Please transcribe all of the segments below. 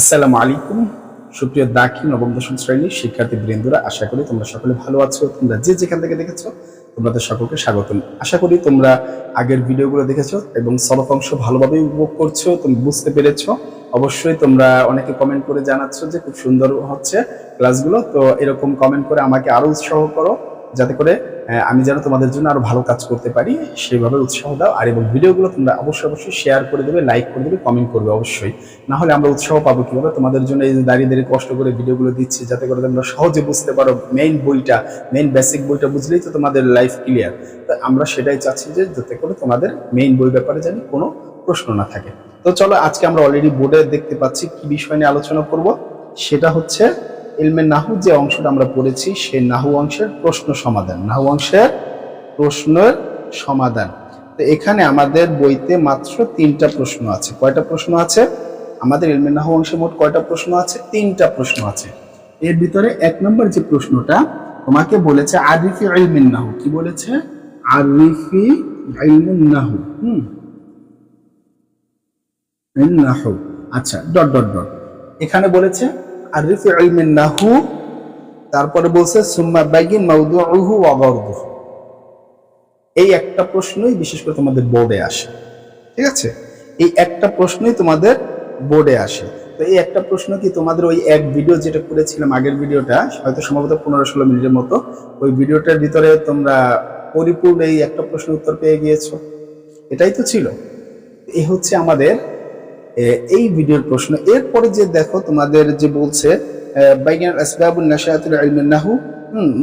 আসসালামু আলাইকুম সুপ্রিয় দাখিল নবম দশম শ্রেণীর শিক্ষার্থী বৃন্দরা, আশা করি তোমরা সকলে ভালো আছো। তোমরা যে যেখান থেকে দেখেছো তোমাদের সকলকে স্বাগতম। আশা করি তোমরা আগের ভিডিওগুলো দেখেছো এবং সলভ অংশ ভালোভাবে উপভোগ করছো, তুমি বুঝতে পেরেছো। অবশ্যই তোমরা অনেকে কমেন্ট করে জানাচ্ছ যে খুব সুন্দর হচ্ছে ক্লাসগুলো। তো এরকম কমেন্ট করে আমাকে আরো উৎসাহ করো, যাতে করে আমি যেন তোমাদের জন্য আরো ভালো কাজ করতে পারি, সেইভাবে উৎসাহ দাও। আর এবং ভিডিওগুলো তোমরা অবশ্যই শেয়ার করে দেবে, লাইক করে দেবে, কমেন্ট করবে অবশ্যই। না হলে আমরা উৎসাহ পাবো কিভাবে? তোমাদের জন্য এই যে দাঁড়িয়ে দাঁড়িয়ে কষ্ট করে ভিডিওগুলো দিচ্ছি, যাতে করে তোমরা সহজে বুঝতে পারো। মেইন বেসিক বইটা বুঝলেই তো তোমাদের লাইফ ক্লিয়ার। তো আমরা সেটাই চাচ্ছি যে যাতে করে তোমাদের মেইন বই ব্যাপারে জানি কোনো প্রশ্ন না থাকে। তো চলো, আজকে আমরা অলরেডি বোর্ডে দেখতে পাচ্ছি কি বিষয় নিয়ে আলোচনা করব। সেটা হচ্ছে ইলমে নাহু যে অংশটা আমরা পড়েছি, সেই নাহু অংশের প্রশ্ন সমাধান। নাহু অংশের প্রশ্নের সমাধান। তো এখানে আমাদের বইতে মাত্র 3টা প্রশ্ন আছে। কয়টা প্রশ্ন আছে? আমাদের ইলমে নাহু অংশে মোট কয়টা প্রশ্ন আছে? 3টা প্রশ্ন আছে। এর ভিতরে 1 নম্বর যে প্রশ্নটা তোমাকে বলেছে আরিফি ইলমিন নাহু। কি বলেছে? আরিফি ইলমিন নাহু। নাহু। আচ্ছা, ডট ডট ডট। এখানে বলেছে আরিফি ইলমিন নাহু, তারপরে বলছে সুম্মা বাইয়িন মাওদুউহু ওয়া গরদুহু। এই একটা প্রশ্নই বিশেষ করে তোমাদের বোর্ডে আসে, ঠিক আছে? এই একটা প্রশ্নই তোমাদের বোর্ডে আসে। তো এই একটা প্রশ্ন কি তোমাদের ওই এক ভিডিও যেটা করেছিলাম, আগের ভিডিওটা হয়তো সম্ভবত 15-16 মিনিটের মতো, ওই ভিডিওটার ভিতরে তোমরা পরিপূর্ণ এই একটা প্রশ্নের উত্তর পেয়ে গিয়েছো? এটাই তো ছিল। এই হচ্ছে আমাদের এই ভিডিওর প্রশ্ন। এরপরে যে দেখো তোমাদের যে বলছে বাইয়ান আসবাবুন নাশাআতুল ইলমিন নাহু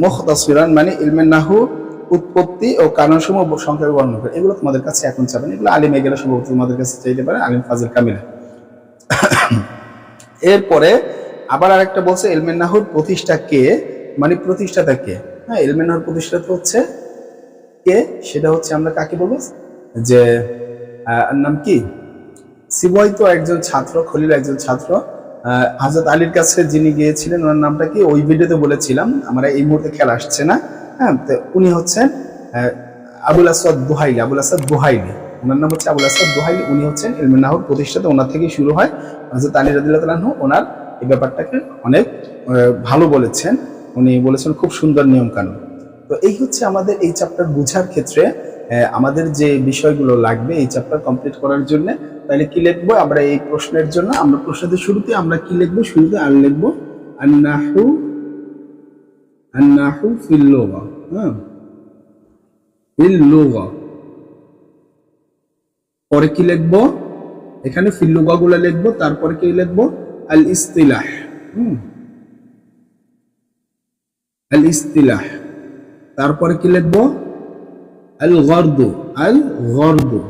মুখতাসিরান, মানে ইলমিন নাহু উৎপত্তি ও কারণসমূহ সংক্ষেপে বর্ণনা করে। এগুলো তোমাদের কাছে এখন চাবেন, এগুলো আলিমে গেলে সম্ভবত তোমাদের কাছে চাইতে পারে, আলিম ফাজিল কামিল। এরপরে আবার আরেকটা বলছে ইলমিন নাহুর প্রতিষ্ঠা কে, মানে প্রতিষ্ঠাতা কে? হ্যাঁ, ইলমিন নাহুর প্রতিষ্ঠাতা হচ্ছে কে? সেটা হচ্ছে আমরা কাকে বলবো? যে নাম কি? সিবয় তো একজন ছাত্র, খলিল একজন ছাত্র। হযরত আলীর কাছে যিনি গিয়েছিলেন, ওনার নামটা কি? ওই ভিডিওতে বলেছিলাম, আমরা এই মুহূর্তে খেয়াল আসছে না। হ্যাঁ, তো উনি হচ্ছেন আবুল আসাদ দুহাইলি। আবুল আসাদ দুহাইলি, ওনার নাম হচ্ছে আবুল আসাদ দুহাইলি। উনি হচ্ছেন ইলমে নাহুর প্রতিষ্ঠাতা, ওনার থেকেই শুরু হয়। হযরত আলী রাদিয়াল্লাহু তাআলা আনহু ওনার এই ব্যাপারটাকে অনেক ভালো বলেছেন। উনি বলেছেন খুব সুন্দর নিয়ম কানুন। তো এই হচ্ছে আমাদের এই চ্যাপ্টার বোঝার ক্ষেত্রে আমাদের যে বিষয়গুলো লাগবে এই চ্যাপ্টার কমপ্লিট করার জন্য। তাহলে কি লিখবো আমরা এই প্রশ্নের জন্য? আমরা প্রশ্নের শুরুতে আমরা কি লিখবো? শুরুতে আর লিখবো আন-নাহু ফিল লুগা। হ্যাঁ, ফিল লুগা। পরে কি লিখবো? এখানে ফিল লুগা গুলো লিখবো, তারপরে কি লিখবো? আল ইসতিলাহ। আল ইসতিলাহ। তারপরে কি লিখবো? আল গরদু। আল গরদু।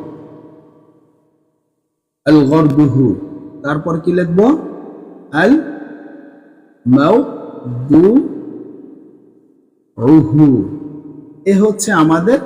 আল গরদুহু। তারপর কি লিখবো? আল মাওদুউহু। এ হচ্ছে আমাদের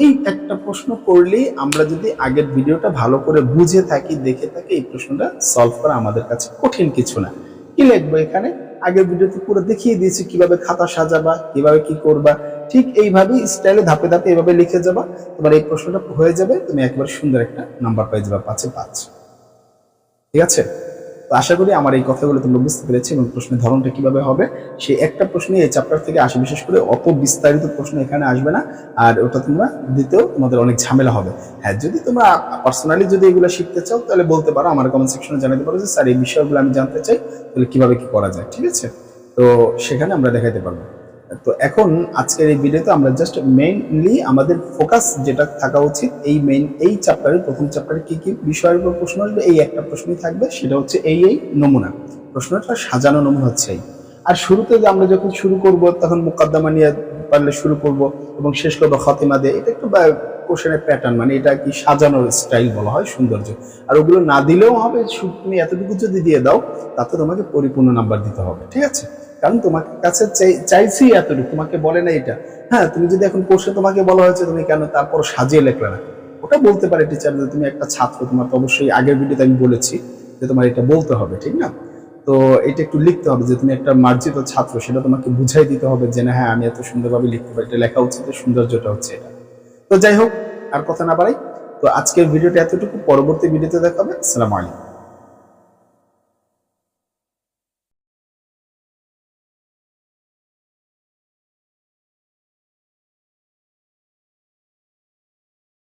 এই একটা প্রশ্ন করলেই, আমরা যদি আগের ভিডিওটা ভালো করে বুঝে থাকি, দেখে থাকি, এই প্রশ্নটা সলভ করা আমাদের কাছে কঠিন কিছু না। কি লিখবো এখানে? আগের ভিডিওতে পুরো দেখিয়ে দিয়েছি কিভাবে খাতা সাজাবা, কিভাবে কি করবা। ঠিক এইভাবেই স্টাইলে ধাপে ধাপে এভাবে লিখে যাবা, তোমার এই প্রশ্নটা হয়ে যাবে। তুমি একবার সুন্দর একটা নাম্বার পেয়ে যাবে, 5-এ 5। ঠিক আছে? তো আশা করি আমার এই কথাগুলো তোমরা বুঝতে পেরেছি এবং প্রশ্নের ধরনটা কিভাবে হবে। সেই একটা প্রশ্নই এই চ্যাপ্টার থেকে আসে, বিশেষ করে অত বিস্তারিত প্রশ্ন এখানে আসবে না। আর ওটা তোমরা দিতেও তোমাদের অনেক ঝামেলা হবে। হ্যাঁ, যদি তোমরা পার্সোনালি যদি এগুলো শিখতে চাও, তাহলে বলতে পারো, আমার কমেন্ট সেকশনে জানাতে পারো যে স্যার এই বিষয়গুলো আমি জানতে চাই, তাহলে কিভাবে কি করা যায়। ঠিক আছে? তো সেখানে আমরা দেখাতে পারবো। তো এখন আজকের এই ভিডিওতে আমরা জাস্ট মেইনলি আমাদের ফোকাস যেটা থাকা উচিত, এই চ্যাপ্টারের প্রথম চ্যাপ্টারে কি কি বিষয়ের উপর প্রশ্ন আসবে, এই একটা প্রশ্নই থাকবে। সেটা হচ্ছে এই নমুনা প্রশ্নটা সাজানো নমুনা হচ্ছে এই। আর শুরুতে আমরা যখন শুরু করব, তখন মুকদ্দমা নিয়ে পারলে শুরু করব এবং শেষ করবো খাতিমা দিয়ে। এটা একটু কোশ্চেনের প্যাটার্ন, মানে এটা কি সাজানোর স্টাইল বলা হয়, সৌন্দর্য। আর ওগুলো না দিলেও হবে, তুমি এতটুকু যদি দিয়ে দাও তাতে তোমাকে পরিপূর্ণ নাম্বার দিতে হবে। ঠিক আছে? কারণ তোমার কাছে চাইছি এতটুকু, তোমাকে বলে না এটা। হ্যাঁ, তুমি যদি এখন কোর্সে তোমাকে বলা হয়েছে তুমি কেন তারপর সাজিয়ে লেখলে না, ওটা বলতে পারে টিচার যে তুমি একটা ছাত্র, তোমার তো অবশ্যই আগের ভিডিওতে আমি বলেছি যে তোমার এটা বলতে হবে, ঠিক না? তো এটা একটু লিখতে হবে যে তুমি একটা মার্জিত ছাত্র, সেটা তোমাকে বুঝাই দিতে হবে যে না, হ্যাঁ আমি এত সুন্দরভাবে লিখতে পারি, এটা লেখা উচিত, সৌন্দর্যটা হচ্ছে এটা। তো যাই হোক, আর কথা না বাড়াই, তো আজকের ভিডিওটা এতটুকু। পরবর্তী ভিডিওতে দেখা হবে। আসসালামু আলাইকুম।